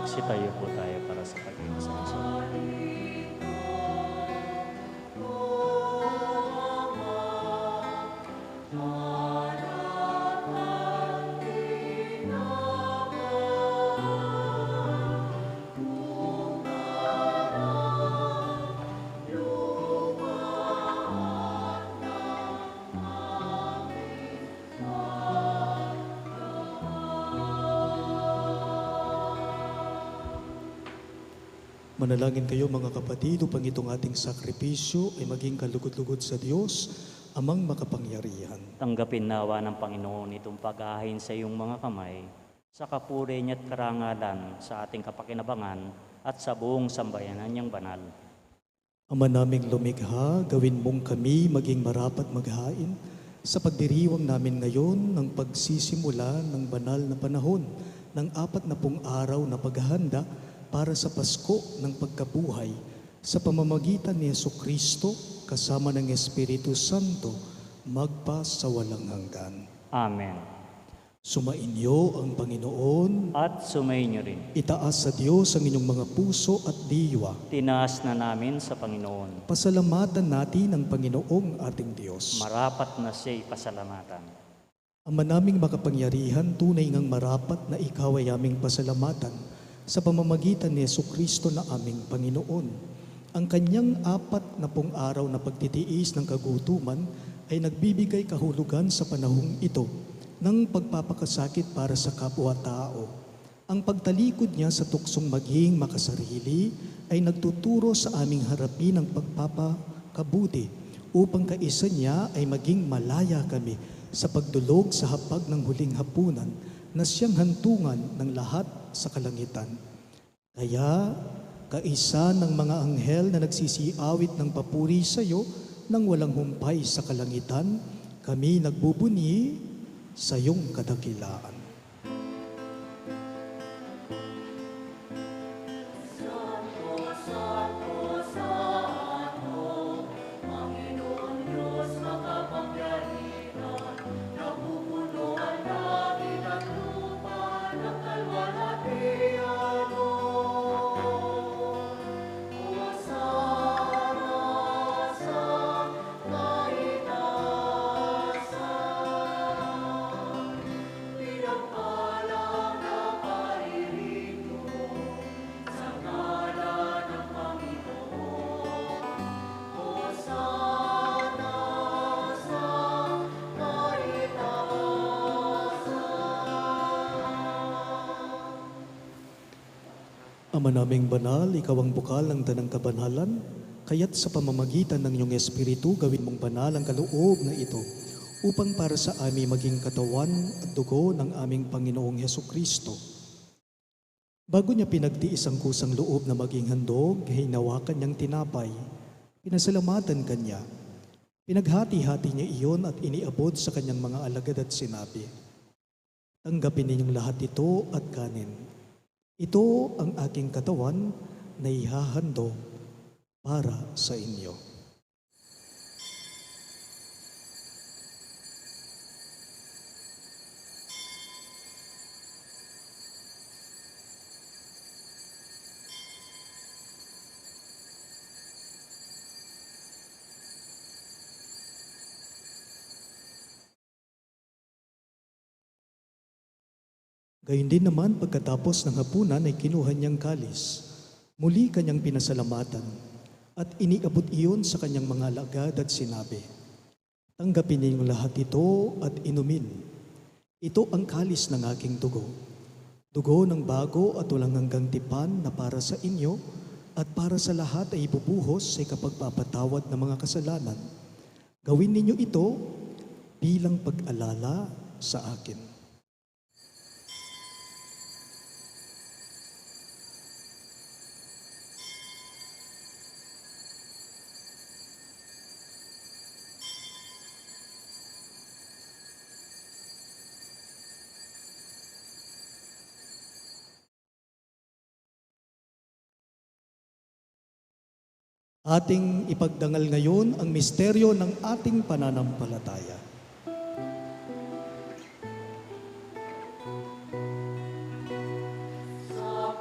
Magsitayo po tayo para sa pag-iinsenso. Manalangin kayo mga kapatid upang itong ating sakripisyo ay maging kalugod-lugod sa Diyos, amang makapangyarihan. Tanggapin nawa ng Panginoon itong pag-ahain sa iyong mga kamay, sa kapuri niya at karangalan sa ating kapakinabangan at sa buong sambayanan niyang banal. Ama naming lumikha, gawin mong kami maging marapat maghain sa pagdiriwang namin ngayon ng pagsisimula ng banal na panahon ng 40 araw na paghahanda para sa Pasko ng pagkabuhay sa pamamagitan ni Jesucristo kasama ng Espiritu Santo magpa sa walang hanggan. Amen. Sumainyo ang Panginoon, At sumainyo rin. itaas sa Diyos ang inyong mga puso at diwa. Tinaas na namin sa Panginoon. Pasalamatan natin ang Panginoong ating Diyos. Marapat na siya'y pasalamatan. Ama naming makapangyarihan, tunay ngang marapat na ikaw ay aming pasalamatan sa pamamagitan ni Jesucristo na aming Panginoon. Ang kanyang 40 araw na pagtitiis ng kagutuman ay nagbibigay kahulugan sa panahong ito ng pagpapakasakit para sa kapwa-tao. Ang pagtalikod niya sa tuksong maging makasarili ay nagtuturo sa aming harapin ang pagpapakabuti upang kaisa niya ay maging malaya kami sa pagdulog sa hapag ng huling hapunan na siyang hantungan ng lahat sa kalangitan. Kaya, kaisa ng mga anghel na nagsisiawit ng papuri sa iyo nang walang humpay sa kalangitan, kami nagbubunyi sa iyong kadakilaan. Ama naming banal, ikaw ang bukal ng tanang kabanhalan, kaya't sa pamamagitan ng iyong Espiritu, gawin mong banal ang kaloob na ito, upang para sa amin maging katawan at dugo ng aming Panginoong Hesukristo. Bago niya pinagtiis ang kusang loob na maging handog, hinawakan niyang tinapay, pinasalamatan kanya, pinaghati-hati niya iyon at iniabot sa kanyang mga alagad at sinabi, "Tanggapin ninyong lahat ito at kanin. Ito ang aking katawan na ihahandog para sa inyo." Gayun din naman pagkatapos ng hapunan ay kinuha niyang kalis. Muli kanyang pinasalamatan at iniabot iyon sa kanyang mga alagad at sinabi, "Tanggapin ninyong lahat ito at inumin. Ito ang kalis ng aking dugo. Dugo ng bago at walang hanggang tipan na para sa inyo at para sa lahat ay ibubuhos sa kapagpapatawad ng mga kasalanan. Gawin ninyo ito bilang pag-alala sa akin." Ating ipagdangal ngayon ang misteryo ng ating pananampalataya. Sa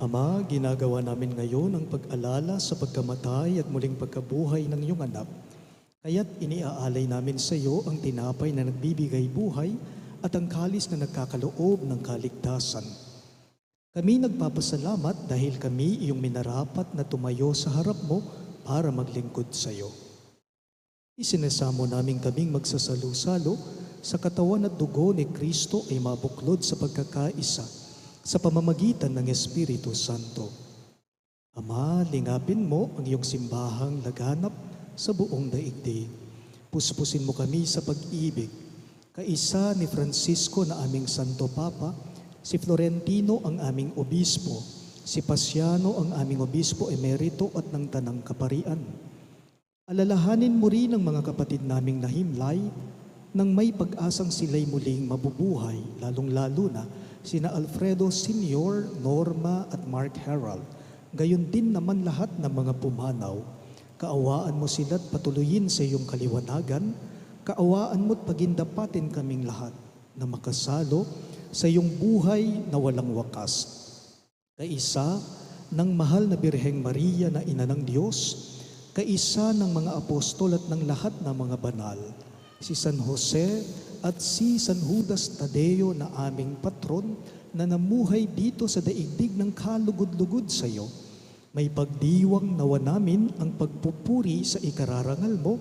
Ama, ginagawa namin ngayon ang pag-alala sa pagkamatay at muling pagkabuhay ng iyong anak. Kaya't iniaalay namin sa iyo ang tinapay na nagbibigay buhay at ang kalis na nagkakaloob ng kaligtasan. Kami nagpapasalamat dahil kami iyong minarapat na tumayo sa harap mo para maglingkod sa iyo. Isinasamo namin kaming magsasalo-salo sa katawan at dugo ni Kristo ay mabuklod sa pagkakaisa sa pamamagitan ng Espiritu Santo. Ama, lingapin mo ang iyong simbahang laganap sa buong daigdig. Puspusin mo kami sa pag-ibig. Kaisa ni Francisco na aming Santo Papa, si Florentino ang aming obispo, si Pasiano ang aming obispo emerito at ng Tanang Kaparian. Alalahanin mo rin ang mga kapatid naming nahimlay nang may pag-asang sila'y muling mabubuhay, lalong-lalo na sina Alfredo Sr., Norma at Mark Harold. Gayon din naman lahat ng mga pumanaw. Kaawaan mo sila't patuloyin sa iyong kaliwanagan. Kaawaan mo't pagindapatin kaming lahat na makasalo sa iyong buhay na walang wakas. Kaisa ng mahal na Birheng Maria na Ina ng Diyos, kaisa ng mga apostol at ng lahat ng mga banal, si San Jose at si San Judas Tadeo na aming patron na namuhay dito sa daigdig ng kalugod-lugod sa iyo. May pagdiwang nawa namin ang pagpupuri sa ikararangal mo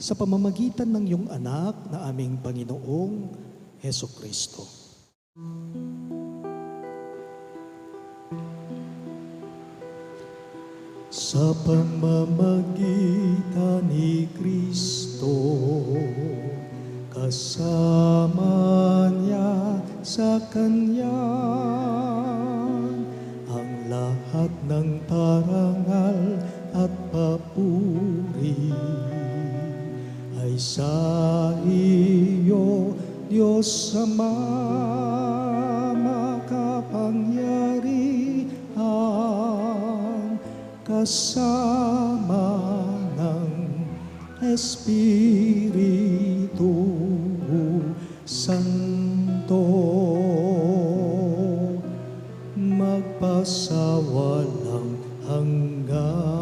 sa pamamagitan ng iyong anak na aming Panginoong Heso Kristo. Sa pamamagitan ni Kristo, kasama niya sa Kanya, ang lahat ng parangal at papuri ay sa iyo, Diyos Ama makapangyarihan, kasama ng Espiritu Santo, magpasawalang hanggan.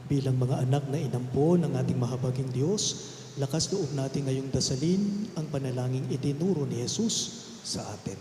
Bilang mga anak na inampon ng ating mahabaging Diyos, lakas loob natin ngayong dasalin ang panalangin itinuro ni Jesus sa atin.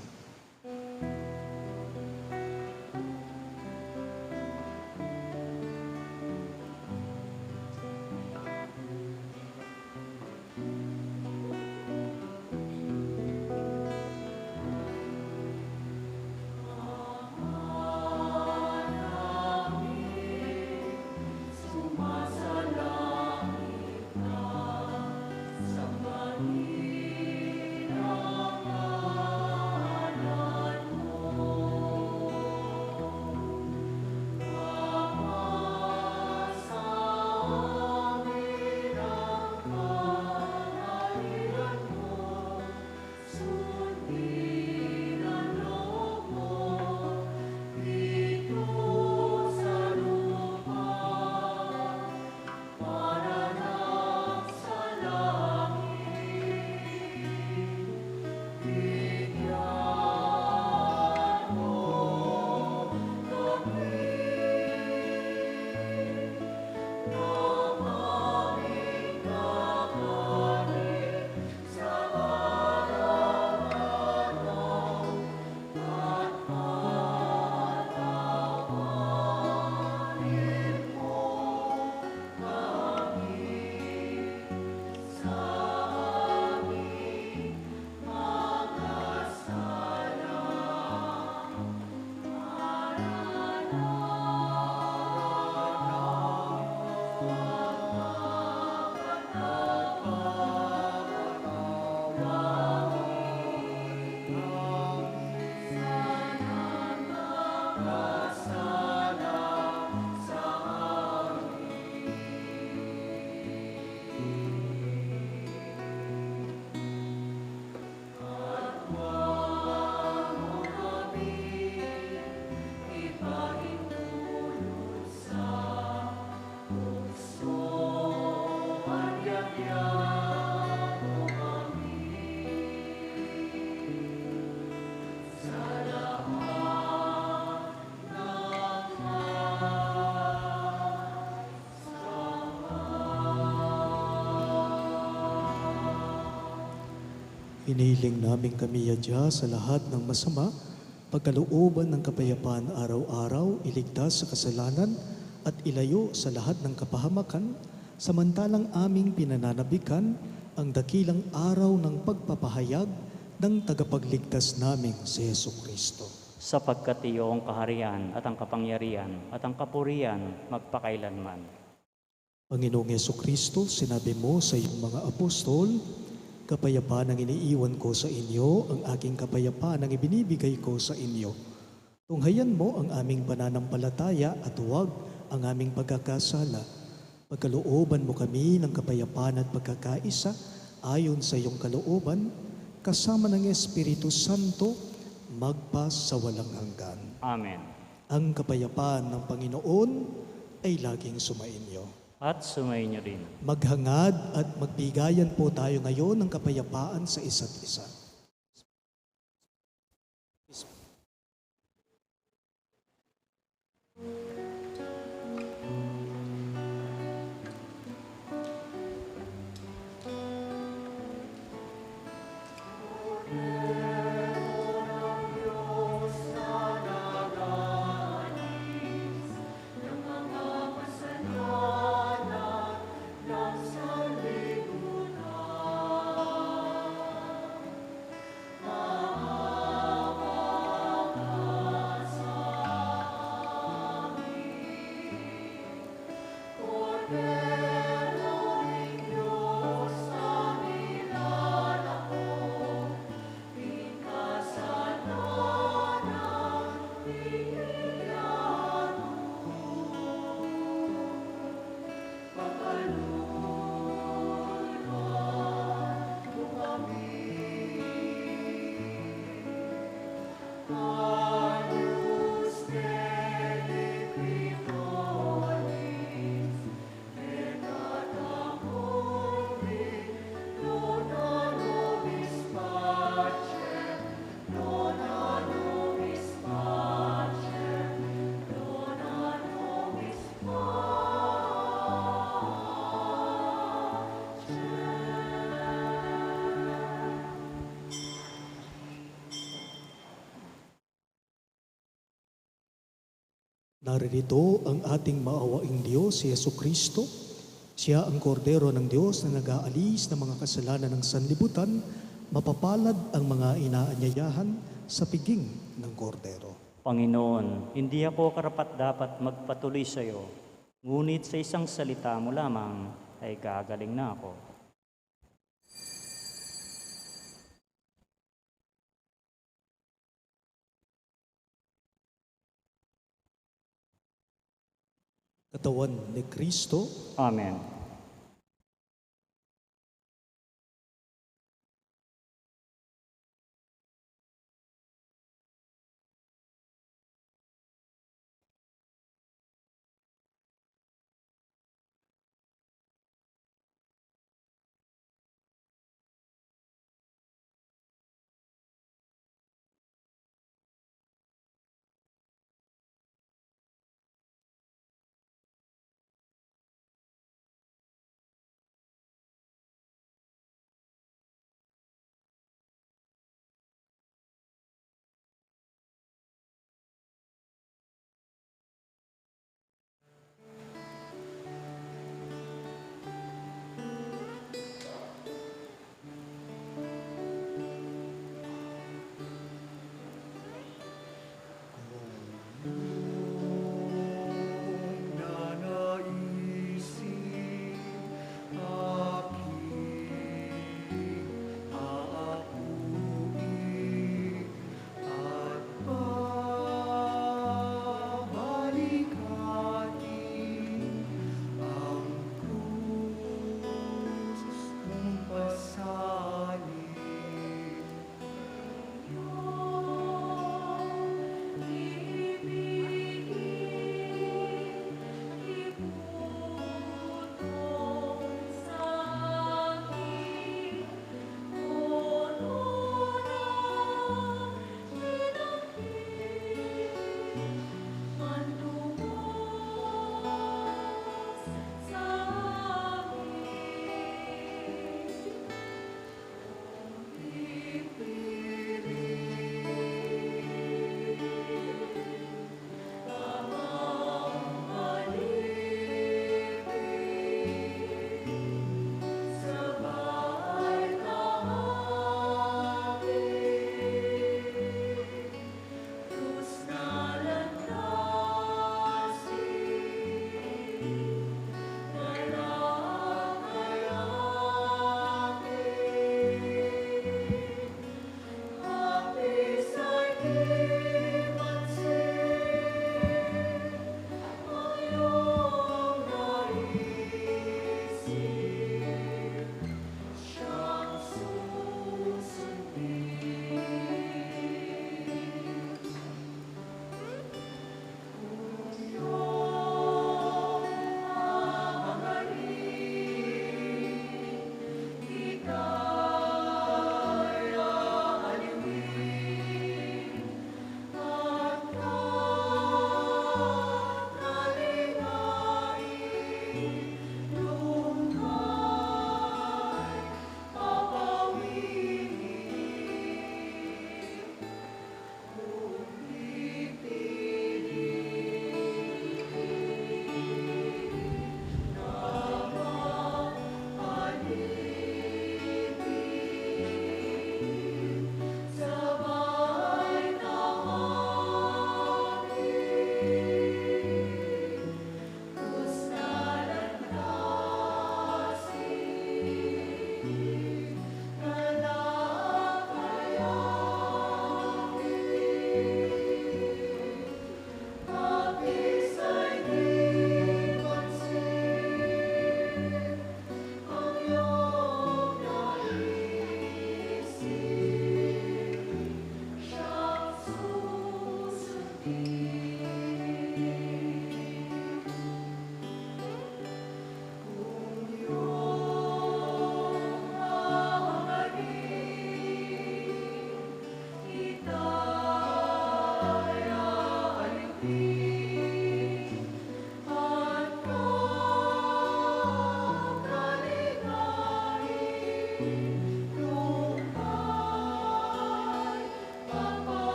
Hiniling namin kami yadya sa lahat ng masama, pagkalooban ng kapayapaan araw-araw, iligtas sa kasalanan at ilayo sa lahat ng kapahamakan, samantalang aming pinananabikan ang dakilang araw ng pagpapahayag ng tagapagligtas naming si Yesu Kristo. Sapagkat iyong kaharian at ang kapangyarihan at ang kapurihan magpakailanman. Panginoong Yesu Kristo, sinabi mo sa iyong mga apostol, kapayapaan ang iniiwan ko sa inyo, ang aking kapayapaan ang ibinibigay ko sa inyo. Tunghayan mo ang aming pananampalataya at huwag ang aming pagkakasala. Pagkalooban mo kami ng kapayapaan at pagkakaisa ayon sa iyong kalooban, kasama ng Espiritu Santo, magpa sa walang hanggan. Amen. Ang kapayapaan ng Panginoon ay laging sumainyo. At sumayin niyo rin. Maghangad at magbigayan po tayo ngayon ng kapayapaan sa isa't isa. Naririto ang ating maawaing Diyos, si Yesu Kristo. Siya ang kordero ng Diyos na nag-aalis ng mga kasalanan ng sanlibutan. Mapapalad ang mga inaanyayahan sa piging ng kordero. Panginoon, hindi ako karapat-dapat magpatuloy sa iyo, ngunit sa isang salita mo lamang ay gagaling na ako. Katawan ni Kristo, Amen.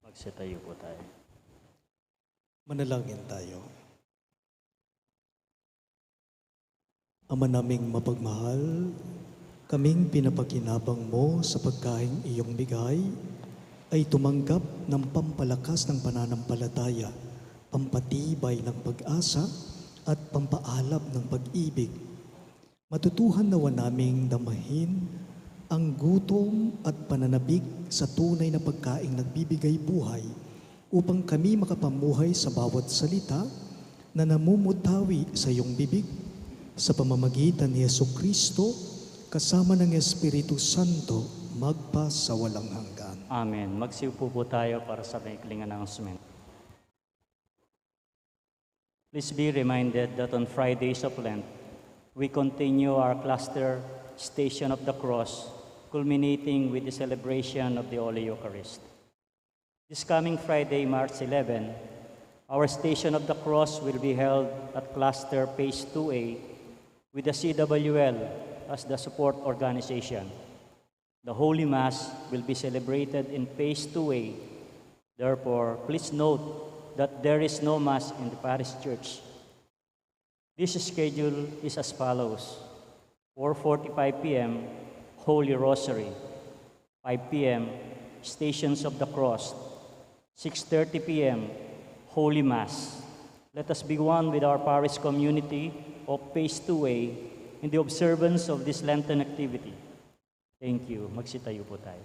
Magsitayo po tayo. Manalangin tayo. Ama naming mapagmahal, kaming pinapakinabang mo sa pagkaing iyong bigay, ay tumanggap ng pampalakas ng pananampalataya, pampatibay ng pag-asa, at pampaalab ng pag-ibig. Matutuhan nawa naming damahin ang gutom at pananabik sa tunay na pagkaing nagbibigay buhay upang kami makapamuhay sa bawat salita na namumutawi sa iyong bibig sa pamamagitan ni Jesucristo kasama ng Espiritu Santo magpa sa walang hanggan. Amen. Magsiupo po tayo para sa maikling announcement. Please be reminded that on Fridays of Lent, we continue our cluster Station of the Cross, culminating with the celebration of the Holy Eucharist. This coming Friday, March 11, our Station of the Cross will be held at Cluster Phase 2A with the CWL as the support organization. The Holy Mass will be celebrated in Phase 2A. Therefore, please note that there is no Mass in the parish church. This schedule is as follows: 4:45 p.m., Holy Rosary; 5 p.m., Stations of the Cross; 6:30 p.m., Holy Mass. Let us be one with our parish community of Phase 2A in the observance of this Lenten activity. Thank you. Magsitayo po tayo.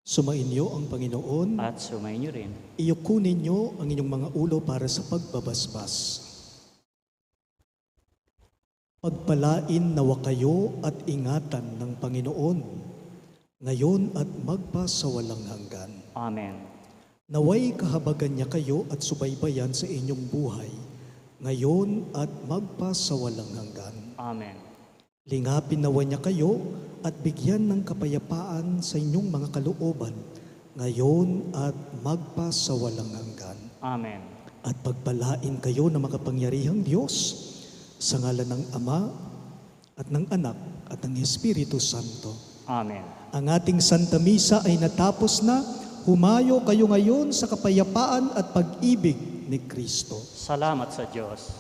Sumainyo ang Panginoon. At sumayin niyo rin. Iyukunin niyo ang inyong mga ulo para sa pagbabasbas. Pagpalain nawa kayo at ingatan ng Panginoon, ngayon at magpasawalang hanggan. Amen. Naway kahabagan niya kayo at subaybayan sa inyong buhay, ngayon at magpasawalang hanggan. Amen. Lingapin nawa niya kayo at bigyan ng kapayapaan sa inyong mga kalooban, ngayon at magpasawalang hanggan. Amen. At pagpalain kayo ng makapangyarihang Diyos, sa ngalan ng Ama at ng Anak at ng Espiritu Santo. Amen. Ang ating Santa Misa ay natapos na. Humayo kayo ngayon sa kapayapaan at pag-ibig ni Kristo. Salamat sa Diyos.